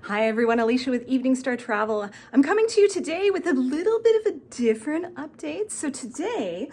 Hi everyone, Alicia with Evening Star Travel. I'm coming to you today with a little bit of a different update. So today,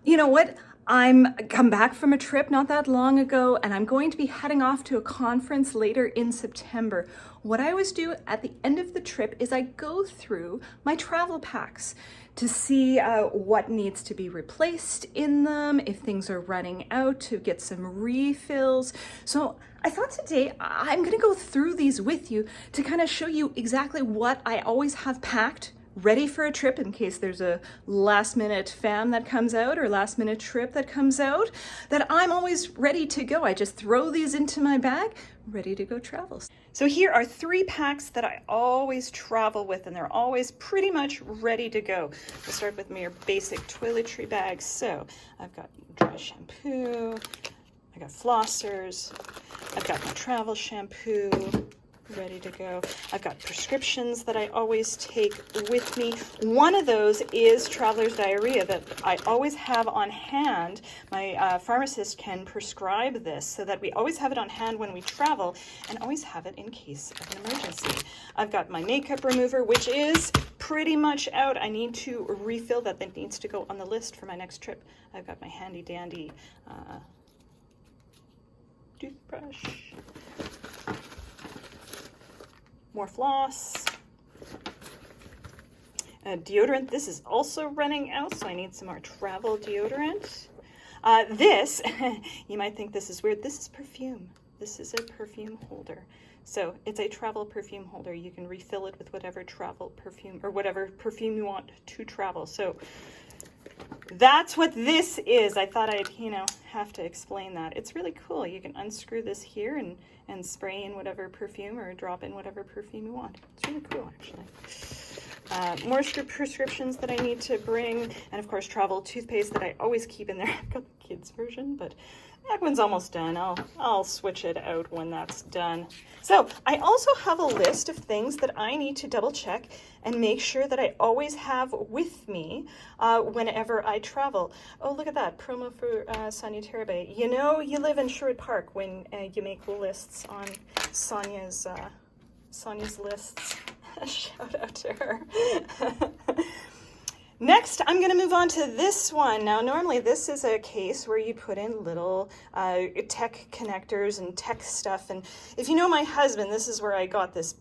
you know what? I'm come back from a trip not that long ago, and I'm going to be heading off to a conference later in September. What I always do at the end of the trip is I go through my travel packs to see what needs to be replaced in them, if things are running out, to get some refills. So I thought today I'm gonna go through these with you to kind of show you exactly what I always have packed ready for a trip in case there's a last minute fam that comes out or last minute trip that comes out, that I'm always ready to go. I just throw these into my bag, ready to go travel. So here are 3 packs that I always travel with, and they're always pretty much ready to go. We'll start with my basic toiletry bags. So I've got dry shampoo, I got flossers, I've got my travel shampoo, ready to go. I've got prescriptions that I always take with me. One of those is traveler's diarrhea that I always have on hand. My pharmacist can prescribe this so that we always have it on hand when we travel and always have it in case of an emergency. I've got my makeup remover, which is pretty much out. I need to refill that. That needs to go on the list for my next trip. I've got my handy dandy toothbrush. More floss, deodorant. This is also running out, so I need some more travel deodorant. This, you might think this is weird, this is perfume. This is a perfume holder. So it's a travel perfume holder. You can refill it with whatever travel perfume or whatever perfume you want to travel. So that's what this is. I thought I'd, have to explain that. It's really cool. You can unscrew this here and spray in whatever perfume or drop in whatever perfume you want. It's really cool, actually. More prescriptions that I need to bring, and of course travel toothpaste that I always keep in there. I've got the kids version, but that one's almost done. I'll switch it out when that's done. So I also have a list of things that I need to double check and make sure that I always have with me whenever I travel. Oh, look at that promo for Sonia Terabay. You know you live in Sherwood Park when you make lists on Sonia's lists. Shout out to her. Next, I'm going to move on to this one. Now, normally this is a case where you put in little tech connectors and tech stuff. And if you know my husband, this is where I got this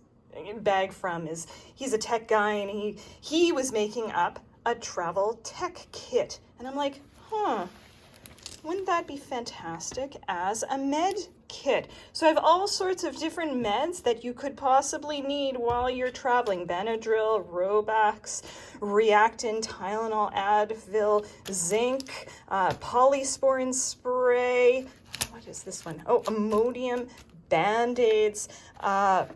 bag from. He's a tech guy, and he was making up a travel tech kit. And I'm like, wouldn't that be fantastic as a med kit? So I have all sorts of different meds that you could possibly need while you're traveling. Benadryl, Robax, Reactin, Tylenol, Advil, zinc, polysporin spray. What is this one? Oh, Imodium, Band-Aids. I've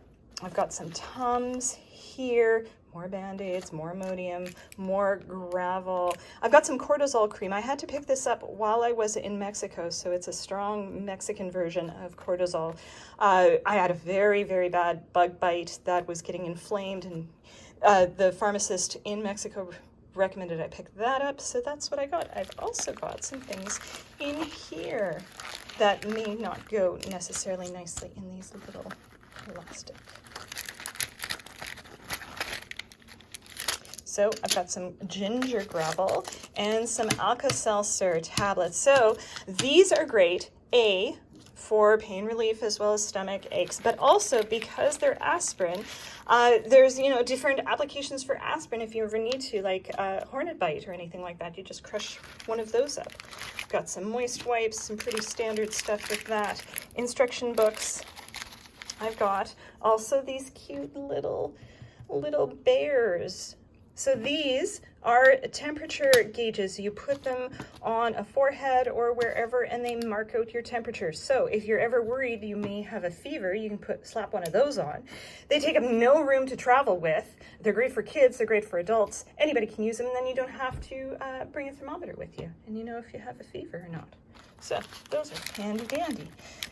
got some Tums here. More Band-Aids, more Imodium, more gravel. I've got some cortisol cream. I had to pick this up while I was in Mexico, so it's a strong Mexican version of cortisol. I had a very, very bad bug bite that was getting inflamed, and the pharmacist in Mexico recommended I pick that up, so that's what I got. I've also got some things in here that may not go necessarily nicely in these little elastic. So I've got some ginger gravel and some Alka-Seltzer tablets. So these are great, for pain relief as well as stomach aches, but also because they're aspirin, there's, different applications for aspirin if you ever need to, like hornet bite or anything like that. You just crush one of those up. Got some moist wipes, some pretty standard stuff with that. Instruction books. I've got also these cute little bears. So these are temperature gauges. You put them on a forehead or wherever, and they mark out your temperature. So if you're ever worried you may have a fever, you can slap one of those on. They take up no room to travel with. They're great for kids, they're great for adults. Anybody can use them, and then you don't have to bring a thermometer with you, and you know if you have a fever or not. So those are handy dandy.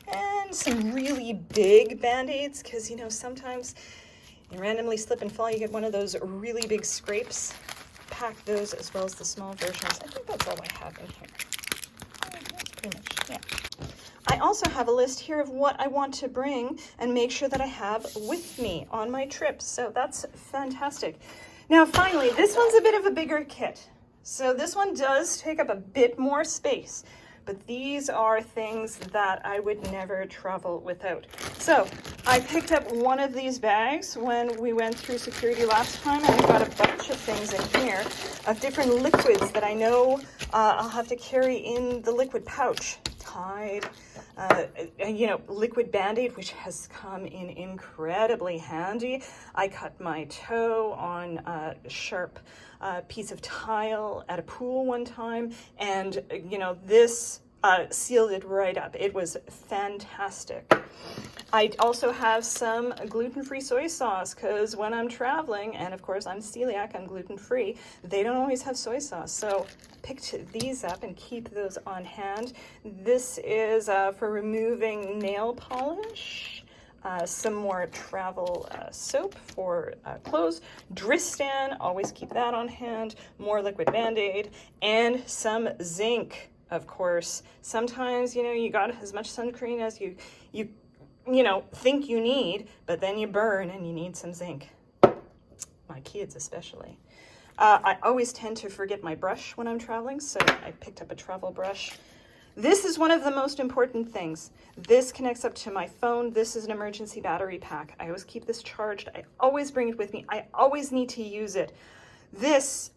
And some really big Band-Aids, because sometimes you randomly slip and fall, you get one of those really big scrapes. Pack those as well as the small versions. I think that's all I have in here. That's pretty much, yeah. I also have a list here of what I want to bring and make sure that I have with me on my trip. So that's fantastic. Now, finally, this one's a bit of a bigger kit. So this one does take up a bit more space, but these are things that I would never travel without. So I picked up one of these bags when we went through security last time, and I've got a bunch of things in here of different liquids that I know I'll have to carry in the liquid pouch. Tide, liquid Band-Aid, which has come in incredibly handy. I cut my toe on a sharp piece of tile at a pool one time, and this sealed it right up. It was fantastic. I also have some gluten-free soy sauce, because when I'm traveling, and of course I'm celiac, I'm gluten-free, they don't always have soy sauce. So I picked these up and keep those on hand. This is for removing nail polish. Some more travel soap for clothes. Dristan, always keep that on hand. More liquid Band-Aid, and some zinc, of course. Sometimes, you got as much sunscreen as you think you need, but then you burn and you need some zinc. My kids especially. I always tend to forget my brush when I'm traveling, so I picked up a travel brush. This is one of the most important things. This connects up to my phone. This is an emergency battery pack. I always keep this charged. I always bring it with me. I always need to use it. This,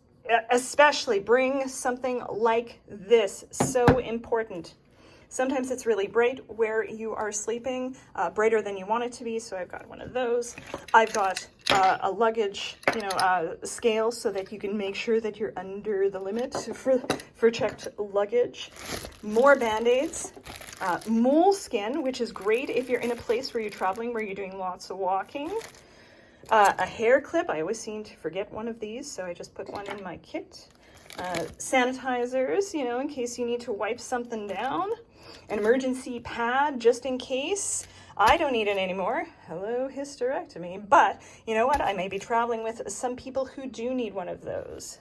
especially, bring something like this. So important. Sometimes it's really bright where you are sleeping, brighter than you want it to be, so I've got one of those. I've got a luggage, scale, so that you can make sure that you're under the limit for checked luggage. More Band-Aids. Moleskin, which is great if you're in a place where you're traveling, where you're doing lots of walking. A hair clip. I always seem to forget one of these, so I just put one in my kit. Sanitizers, in case you need to wipe something down. An emergency pad, just in case. I don't need it anymore. Hello, hysterectomy. But you know what? I may be traveling with some people who do need one of those.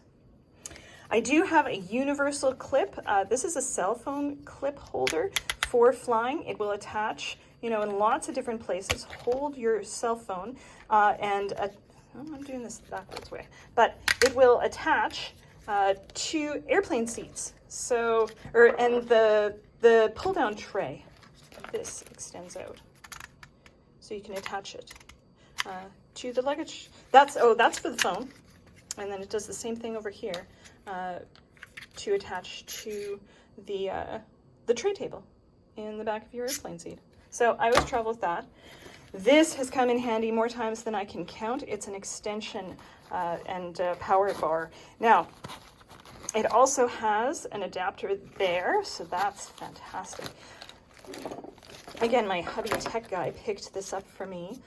I do have a universal clip. This is a cell phone clip holder for flying. It will attach, in lots of different places. Hold your cell phone I'm doing this backwards way, but it will attach to airplane seats. And the pull-down tray, this extends out, so you can attach it to the luggage. That's for the phone, and then it does the same thing over here to attach to the tray table in the back of your airplane seat. So I always travel with that. This has come in handy more times than I can count. It's an extension and power bar. Now, it also has an adapter there, so that's fantastic. Again, my hubby tech guy picked this up for me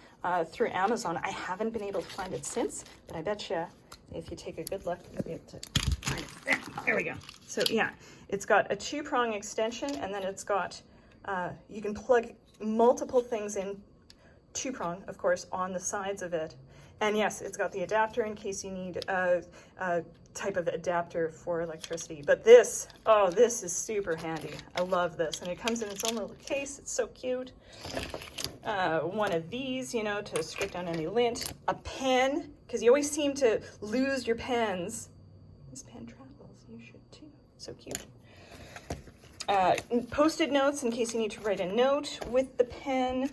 through Amazon. I haven't been able to find it since, but I bet you if you take a good look, you'll be able to find it. There we go. So yeah, it's got a 2-prong extension, and then it's got, you can plug multiple things in, 2-prong, of course, on the sides of it. And yes, it's got the adapter in case you need a type of adapter for electricity. But this is super handy. I love this. And it comes in its own little case. It's so cute. One of these, to scrape down any lint. A pen, because you always seem to lose your pens. This pen travels. You should too. So cute. Post-it notes in case you need to write a note with the pen.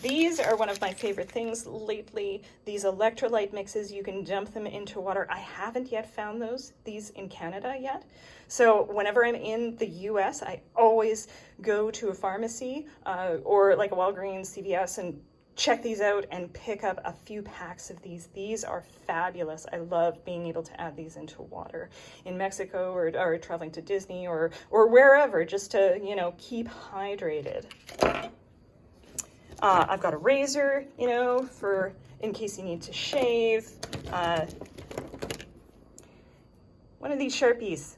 These are one of my favorite things lately. These electrolyte mixes, you can dump them into water. I haven't yet found these in Canada yet. So whenever I'm in the US, I always go to a pharmacy or like a Walgreens, CVS, and check these out and pick up a few packs of these. These are fabulous. I love being able to add these into water in Mexico or traveling to Disney or wherever, just to, keep hydrated. I've got a razor, for in case you need to shave. One of these Sharpies,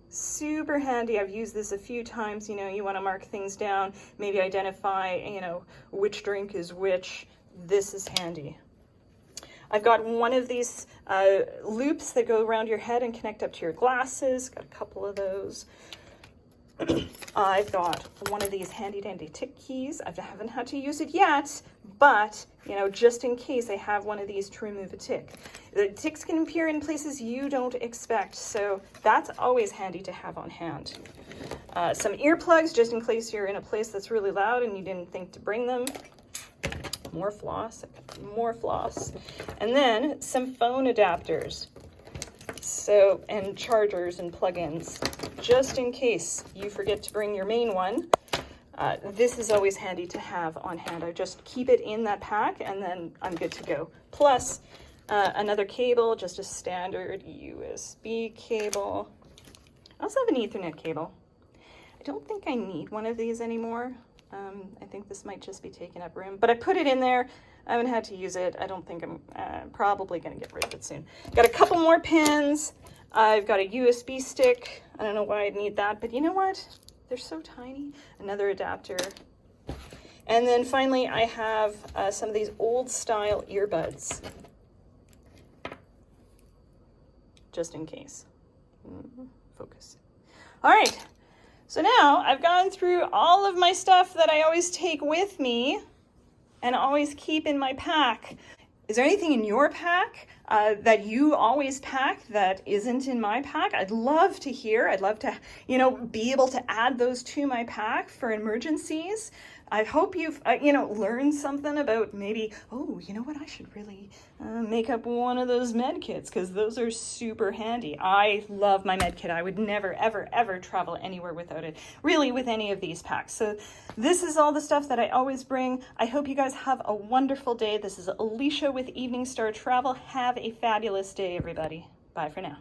super handy. I've used this a few times. You want to mark things down, maybe identify, which drink is which. This is handy. I've got one of these loops that go around your head and connect up to your glasses. Got a couple of those. I've got one of these handy dandy tick keys. I haven't had to use it yet, but you know, just in case, I have one of these to remove a tick. The ticks can appear in places you don't expect, so that's always handy to have on hand. Some earplugs, just in case you're in a place that's really loud and you didn't think to bring them. More floss, and then some phone adapters. So, and chargers and plugins, just in case you forget to bring your main one. This is always handy to have on hand. I just keep it in that pack and then I'm good to go. Plus another cable, just a standard USB cable. I also have an Ethernet cable. I don't think I need one of these anymore. I think this might just be taking up room, but I put it in there. I haven't had to use it. I don't think I'm probably going to get rid of it soon. Got a couple more pins. I've got a USB stick. I don't know why I'd need that, but you know what? They're so tiny. Another adapter. And then finally, I have some of these old style earbuds, just in case. Focus. All right. So now I've gone through all of my stuff that I always take with me and always keep in my pack. Is there anything in your pack that you always pack that isn't in my pack? I'd love to hear. I'd love to, you know, be able to add those to my pack for emergencies. I hope you've, learned something about maybe, oh, you know what, I should really make up one of those med kits because those are super handy. I love my med kit. I would never, ever, ever travel anywhere without it, really, with any of these packs. So this is all the stuff that I always bring. I hope you guys have a wonderful day. This is Alicia with Evening Star Travel. Have a fabulous day, everybody. Bye for now.